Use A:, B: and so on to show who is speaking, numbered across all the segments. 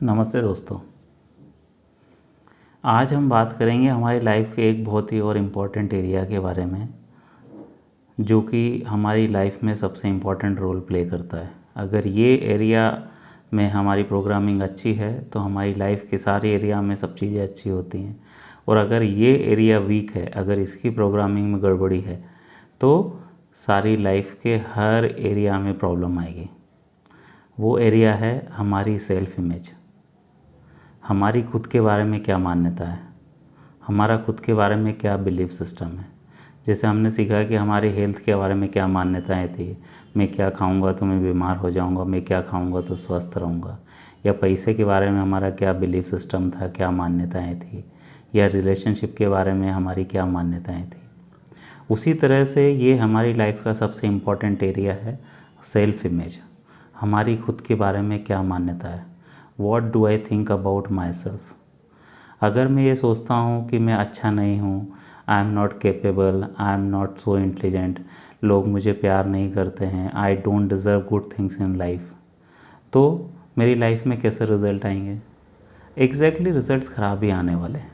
A: नमस्ते दोस्तों। आज हम बात करेंगे हमारी लाइफ के एक बहुत ही और इम्पोर्टेंट एरिया के बारे में, जो कि हमारी लाइफ में सबसे इम्पोर्टेंट रोल प्ले करता है। अगर ये एरिया में हमारी प्रोग्रामिंग अच्छी है तो हमारी लाइफ के सारे एरिया में सब चीज़ें अच्छी होती हैं, और अगर ये एरिया वीक है, अगर इसकी प्रोग्रामिंग में गड़बड़ी है तो सारी लाइफ के हर एरिया में प्रॉब्लम आएगी। वो एरिया है हमारी सेल्फ इमेज। हमारी खुद के बारे में क्या मान्यता है, हमारा खुद के बारे में क्या बिलीफ सिस्टम है। जैसे हमने सीखा कि हमारे हेल्थ के बारे में क्या मान्यताएं थी, मैं क्या खाऊंगा तो मैं बीमार हो जाऊंगा, मैं क्या खाऊंगा तो स्वस्थ रहूंगा। या पैसे के बारे में हमारा क्या बिलीफ सिस्टम था, क्या मान्यताएं थी। या रिलेशनशिप के बारे में हमारी क्या मान्यताएं थी। उसी तरह से ये हमारी लाइफ का सबसे इम्पॉर्टेंट एरिया है सेल्फ इमेज। हमारी खुद के बारे में क्या मान्यता है, what do I think about my self. अगर मैं ये सोचता हूँ कि मैं अच्छा नहीं हूँ, I am not capable, I am not so intelligent, लोग मुझे प्यार नहीं करते हैं, I don't deserve good things in life, तो मेरी लाइफ में कैसे रिजल्ट आएंगे? एग्जैक्टली रिजल्ट्स ख़राब ही आने वाले हैं।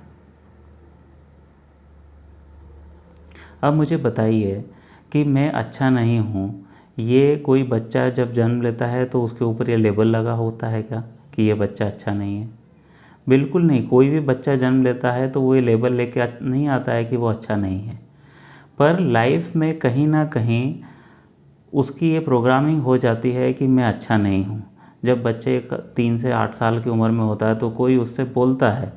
A: अब मुझे बताइए कि मैं अच्छा नहीं हूँ, ये कोई बच्चा जब जन्म लेता है तो उसके ऊपर ये लेबल लगा होता है क्या कि ये बच्चा अच्छा नहीं है? बिल्कुल नहीं। कोई भी बच्चा जन्म लेता है तो वो ये लेबल लेके नहीं आता है कि वो अच्छा नहीं है, पर लाइफ में कहीं ना कहीं उसकी ये प्रोग्रामिंग हो जाती है कि मैं अच्छा नहीं हूँ। जब बच्चे 3 से 8 साल की उम्र में होता है तो कोई उससे बोलता है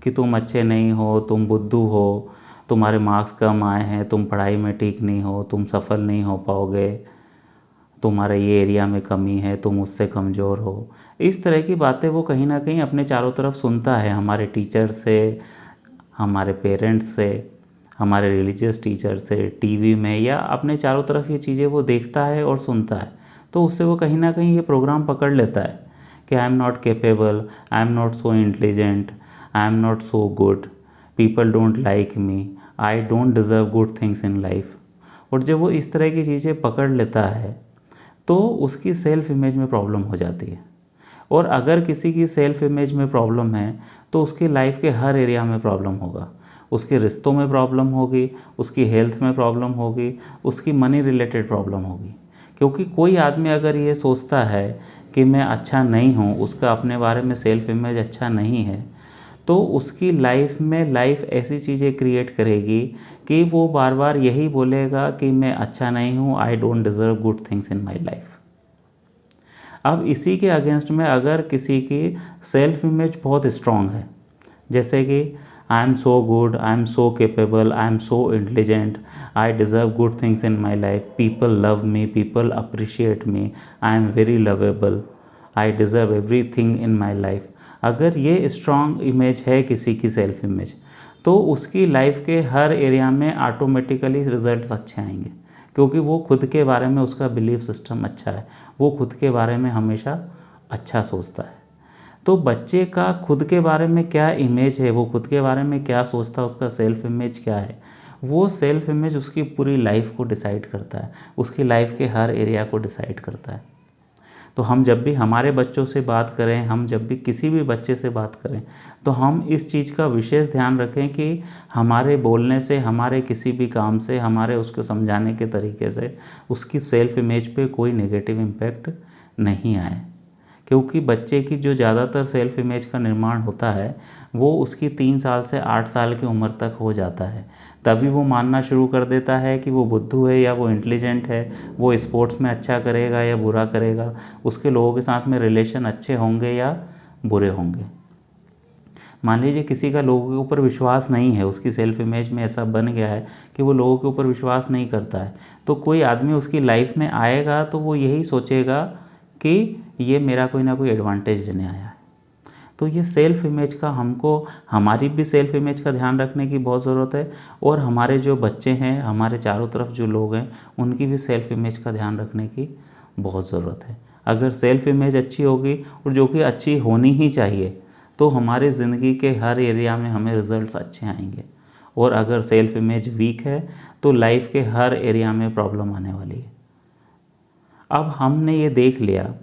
A: कि तुम अच्छे नहीं हो, तुम बुद्धू हो, तुम्हारे मार्क्स कम आए हैं, तुम पढ़ाई में ठीक नहीं हो, तुम सफल नहीं हो पाओगे, तुम्हारे ये एरिया में कमी है, तुम उससे कमज़ोर हो। इस तरह की बातें वो कहीं ना कहीं अपने चारों तरफ सुनता है, हमारे टीचर से, हमारे पेरेंट्स से, हमारे रिलीजियस टीचर से, टीवी में, या अपने चारों तरफ ये चीज़ें वो देखता है और सुनता है। तो उससे वो कहीं ना कहीं ये प्रोग्राम पकड़ लेता है कि I am not capable, I am not so intelligent, I am not so good, people don't like me, I don't deserve good things in life. और जब वो इस तरह की चीज़ें पकड़ लेता है तो उसकी सेल्फ इमेज में प्रॉब्लम हो जाती है। और अगर किसी की सेल्फ इमेज में प्रॉब्लम है तो उसकी लाइफ के हर एरिया में प्रॉब्लम होगा। उसके रिश्तों में प्रॉब्लम होगी, उसकी हेल्थ में प्रॉब्लम होगी, उसकी मनी रिलेटेड प्रॉब्लम होगी। क्योंकि कोई आदमी अगर ये सोचता है कि मैं अच्छा नहीं हूँ, उसका अपने बारे में सेल्फ इमेज अच्छा नहीं है, तो उसकी लाइफ में लाइफ ऐसी चीज़ें क्रिएट करेगी कि वो बार बार यही बोलेगा कि मैं अच्छा नहीं हूँ, I don't deserve good things in my life. अब इसी के अगेंस्ट में अगर किसी की सेल्फ इमेज बहुत स्ट्रांग है, जैसे कि I am so good, I am so capable, I am so intelligent, I deserve good things in my life, people love me, people appreciate me, I am very lovable, I deserve every thing in my life. अगर ये strong image है किसी की self image, तो उसकी life के हर area में automatically results अच्छे आएंगे, क्योंकि वो खुद के बारे में उसका बिलीफ सिस्टम अच्छा है, वो खुद के बारे में हमेशा अच्छा सोचता है। तो बच्चे का खुद के बारे में क्या इमेज है, वो खुद के बारे में क्या सोचता है, उसका सेल्फ इमेज क्या है, वो सेल्फ इमेज उसकी पूरी लाइफ को डिसाइड करता है, उसकी लाइफ के हर एरिया को डिसाइड करता है। तो हम जब भी हमारे बच्चों से बात करें, हम जब भी किसी भी बच्चे से बात करें, तो हम इस चीज़ का विशेष ध्यान रखें कि हमारे बोलने से, हमारे किसी भी काम से, हमारे उसको समझाने के तरीके से उसकी सेल्फ इमेज पे कोई नेगेटिव इम्पैक्ट नहीं आए। क्योंकि बच्चे की जो ज़्यादातर सेल्फ इमेज का निर्माण होता है वो उसकी 3 साल से 8 साल की उम्र तक हो जाता है। तभी वो मानना शुरू कर देता है कि वो बुद्धू है या वो इंटेलिजेंट है, वो स्पोर्ट्स में अच्छा करेगा या बुरा करेगा, उसके लोगों के साथ में रिलेशन अच्छे होंगे या बुरे होंगे। मान लीजिए किसी का लोगों के ऊपर विश्वास नहीं है, उसकी सेल्फ इमेज में ऐसा बन गया है कि वो लोगों के ऊपर विश्वास नहीं करता है, तो कोई आदमी उसकी लाइफ में आएगा तो वो यही सोचेगा कि ये मेरा कोई ना कोई एडवांटेज लेने आया है। तो ये सेल्फ इमेज का हमको, हमारी भी सेल्फ इमेज का ध्यान रखने की बहुत ज़रूरत है, और हमारे जो बच्चे हैं, हमारे चारों तरफ जो लोग हैं, उनकी भी सेल्फ इमेज का ध्यान रखने की बहुत ज़रूरत है। अगर सेल्फ इमेज अच्छी होगी, और जो कि अच्छी होनी ही चाहिए, तो हमारी ज़िंदगी के हर एरिया में हमें रिजल्ट्स अच्छे आएंगे। और अगर सेल्फ इमेज वीक है तो लाइफ के हर एरिया में प्रॉब्लम आने वाली है। अब हमने ये देख लिया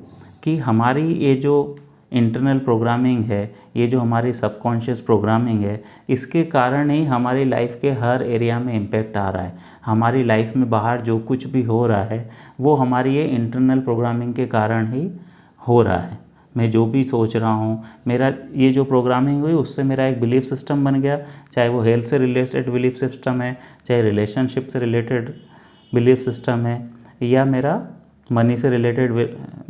A: कि हमारी ये जो इंटरनल प्रोग्रामिंग है, ये जो हमारी सबकॉन्शियस प्रोग्रामिंग है, इसके कारण ही हमारी लाइफ के हर एरिया में इम्पैक्ट आ रहा है। हमारी लाइफ में बाहर जो कुछ भी हो रहा है वो हमारी ये इंटरनल प्रोग्रामिंग के कारण ही हो रहा है। मैं जो भी सोच रहा हूँ, मेरा ये जो प्रोग्रामिंग हुई उससे मेरा एक बिलीफ सिस्टम बन गया, चाहे वो हेल्थ से रिलेटेड बिलीफ सिस्टम है, चाहे रिलेशनशिप से रिलेटेड बिलीफ सिस्टम है, या मेरा मनी से रिलेटेड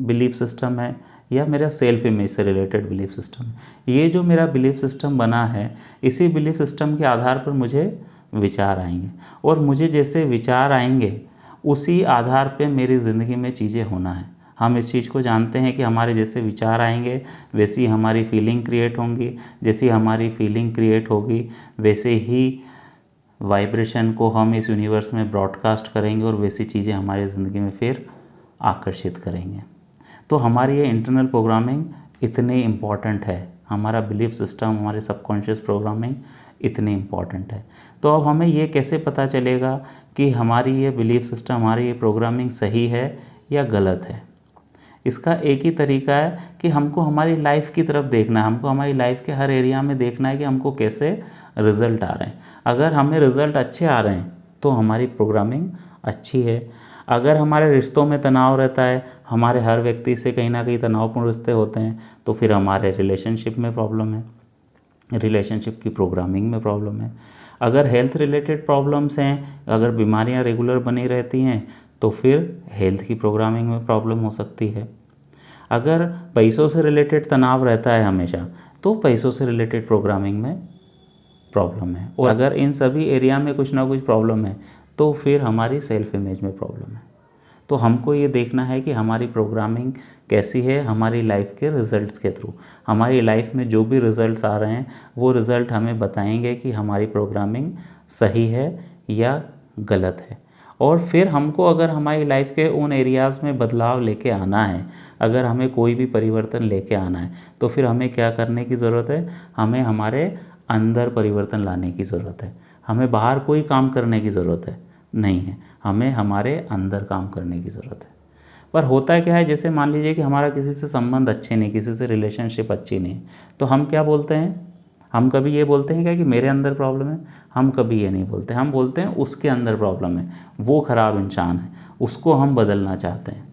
A: बिलीफ सिस्टम है, या मेरा सेल्फ इमेज से रिलेटेड बिलीफ सिस्टम है। ये जो मेरा बिलीफ सिस्टम बना है, इसी बिलीफ सिस्टम के आधार पर मुझे विचार आएंगे, और मुझे जैसे विचार आएंगे उसी आधार पे मेरी ज़िंदगी में चीज़ें होना है। हम इस चीज़ को जानते हैं कि हमारे जैसे विचार आएंगे वैसी हमारी फीलिंग क्रिएट होंगी, जैसी हमारी फीलिंग क्रिएट होगी वैसे ही वाइब्रेशन को हम इस यूनिवर्स में ब्रॉडकास्ट करेंगे, और वैसी चीज़ें हमारी ज़िंदगी में फिर आकर्षित करेंगे। तो हमारी ये इंटरनल प्रोग्रामिंग इतनी इम्पॉर्टेंट है, हमारा बिलीफ सिस्टम, हमारे सबकॉन्शियस प्रोग्रामिंग इतनी इम्पॉर्टेंट है। तो अब हमें ये कैसे पता चलेगा कि हमारी ये बिलीफ सिस्टम, हमारी ये प्रोग्रामिंग सही है या गलत है? इसका एक ही तरीका है कि हमको हमारी लाइफ की तरफ देखना है, हमको हमारी लाइफ के हर एरिया में देखना है कि हमको कैसे रिज़ल्ट आ रहे हैं। अगर हमें रिज़ल्ट अच्छे आ रहे हैं तो हमारी प्रोग्रामिंग अच्छी है। अगर हमारे रिश्तों में तनाव रहता है, हमारे हर व्यक्ति से कहीं ना कहीं तनावपूर्ण रिश्ते होते हैं, तो फिर हमारे रिलेशनशिप में प्रॉब्लम है, रिलेशनशिप की प्रोग्रामिंग में प्रॉब्लम है। अगर हेल्थ रिलेटेड प्रॉब्लम्स हैं, अगर बीमारियां रेगुलर बनी रहती हैं, तो फिर हेल्थ की प्रोग्रामिंग में प्रॉब्लम हो सकती है। अगर पैसों से रिलेटेड तनाव रहता है हमेशा, तो पैसों से रिलेटेड प्रोग्रामिंग में प्रॉब्लम है। और अगर इन सभी एरिया में कुछ ना कुछ प्रॉब्लम है, तो फिर हमारी सेल्फ इमेज में प्रॉब्लम है। तो हमको ये देखना है कि हमारी प्रोग्रामिंग कैसी है हमारी लाइफ के रिज़ल्ट्स के थ्रू। हमारी लाइफ में जो भी रिज़ल्ट्स आ रहे हैं वो रिज़ल्ट हमें बताएंगे कि हमारी प्रोग्रामिंग सही है या गलत है। और फिर हमको अगर हमारी लाइफ के उन एरियाज़ में बदलाव लेके आना है, अगर हमें कोई भी परिवर्तन लेके आना है, तो फिर हमें क्या करने की ज़रूरत है? हमें हमारे अंदर परिवर्तन लाने की ज़रूरत है। हमें बाहर कोई काम करने की ज़रूरत है नहीं है, हमें हमारे अंदर काम करने की ज़रूरत है। पर होता क्या है, जैसे मान लीजिए कि हमारा किसी से संबंध अच्छे नहीं, किसी से रिलेशनशिप अच्छी नहीं, तो हम क्या बोलते हैं? हम कभी ये बोलते हैं क्या कि मेरे अंदर प्रॉब्लम है? हम कभी ये नहीं बोलते। हम बोलते हैं उसके अंदर प्रॉब्लम है, वो ख़राब इंसान है, उसको हम बदलना चाहते हैं।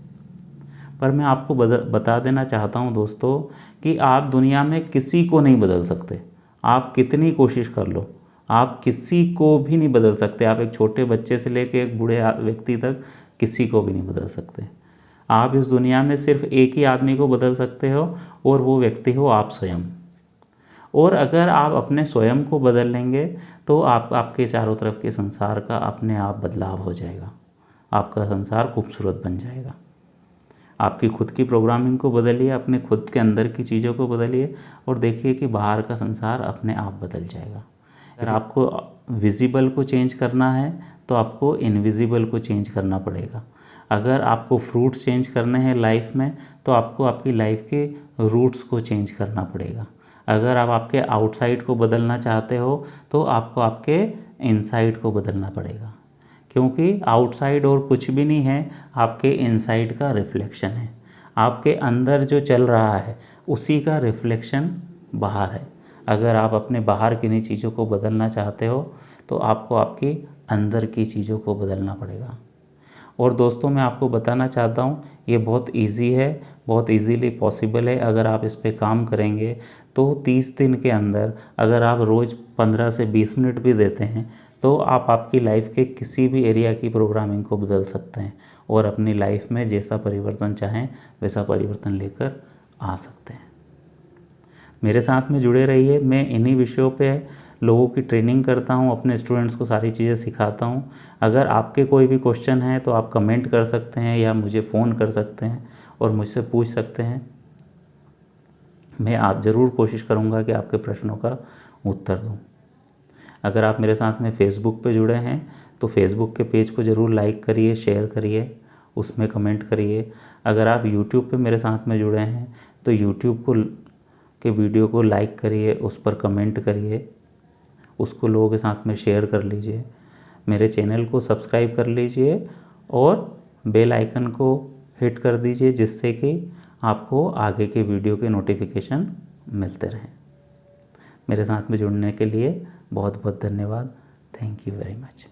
A: पर मैं आपको बता देना चाहता हूँ दोस्तों कि आप दुनिया में किसी को नहीं बदल सकते। आप कितनी कोशिश कर लो, आप किसी को भी नहीं बदल सकते। आप एक छोटे बच्चे से लेकर एक बूढ़े व्यक्ति तक किसी को भी नहीं बदल सकते। आप इस दुनिया में सिर्फ एक ही आदमी को बदल सकते हो, और वो व्यक्ति हो आप स्वयं। और अगर आप अपने स्वयं को बदल लेंगे तो आपके चारों तरफ के संसार का अपने आप बदलाव हो जाएगा। आपका संसार खूबसूरत बन जाएगा। आपकी खुद की प्रोग्रामिंग को बदलिए, अपने खुद के अंदर की चीज़ों को बदलिए, और देखिए कि बाहर का संसार अपने आप बदल जाएगा। अगर आपको विजिबल को चेंज करना है तो आपको इनविजिबल को चेंज करना पड़ेगा। अगर आपको फ्रूट्स चेंज करने हैं लाइफ में, तो आपको आपकी लाइफ के रूट्स को चेंज करना पड़ेगा। अगर आप आपके आउटसाइड को बदलना चाहते हो, तो आपको आपके इनसाइड को बदलना पड़ेगा, क्योंकि आउटसाइड और कुछ भी नहीं है, आपके इनसाइड का रिफ्लेक्शन है। आपके अंदर जो चल रहा है उसी का रिफ्लेक्शन बाहर है। अगर आप अपने बाहर किन्हीं चीज़ों को बदलना चाहते हो, तो आपको आपकी अंदर की चीज़ों को बदलना पड़ेगा। और दोस्तों, मैं आपको बताना चाहता हूँ, ये बहुत इजी है, बहुत इजीली पॉसिबल है। अगर आप इस पे काम करेंगे तो 30 दिन के अंदर, अगर आप रोज़ 15 से 20 मिनट भी देते हैं, तो आप आपकी लाइफ के किसी भी एरिया की प्रोग्रामिंग को बदल सकते हैं, और अपनी लाइफ में जैसा परिवर्तन चाहें वैसा परिवर्तन लेकर आ सकते हैं। मेरे साथ में जुड़े रहिए। मैं इन्हीं विषयों पे लोगों की ट्रेनिंग करता हूँ, अपने स्टूडेंट्स को सारी चीज़ें सिखाता हूँ। अगर आपके कोई भी क्वेश्चन है तो आप कमेंट कर सकते हैं या मुझे फ़ोन कर सकते हैं और मुझसे पूछ सकते हैं। मैं आप ज़रूर कोशिश करूँगा कि आपके प्रश्नों का उत्तर दूँ। अगर आप मेरे साथ में फेसबुक पे जुड़े हैं तो फेसबुक के पेज को ज़रूर लाइक करिए, शेयर करिए, उसमें कमेंट करिए। अगर आप यूट्यूब पे मेरे साथ में जुड़े हैं तो यूट्यूब के वीडियो को लाइक करिए, उस पर कमेंट करिए, उसको लोगों के साथ में शेयर कर लीजिए। मेरे चैनल को सब्सक्राइब कर लीजिए और बेल आइकन को हिट कर दीजिए, जिससे कि आपको आगे के वीडियो के नोटिफिकेशन मिलते रहें। मेरे साथ में जुड़ने के लिए बहुत बहुत धन्यवाद। Thank you very much.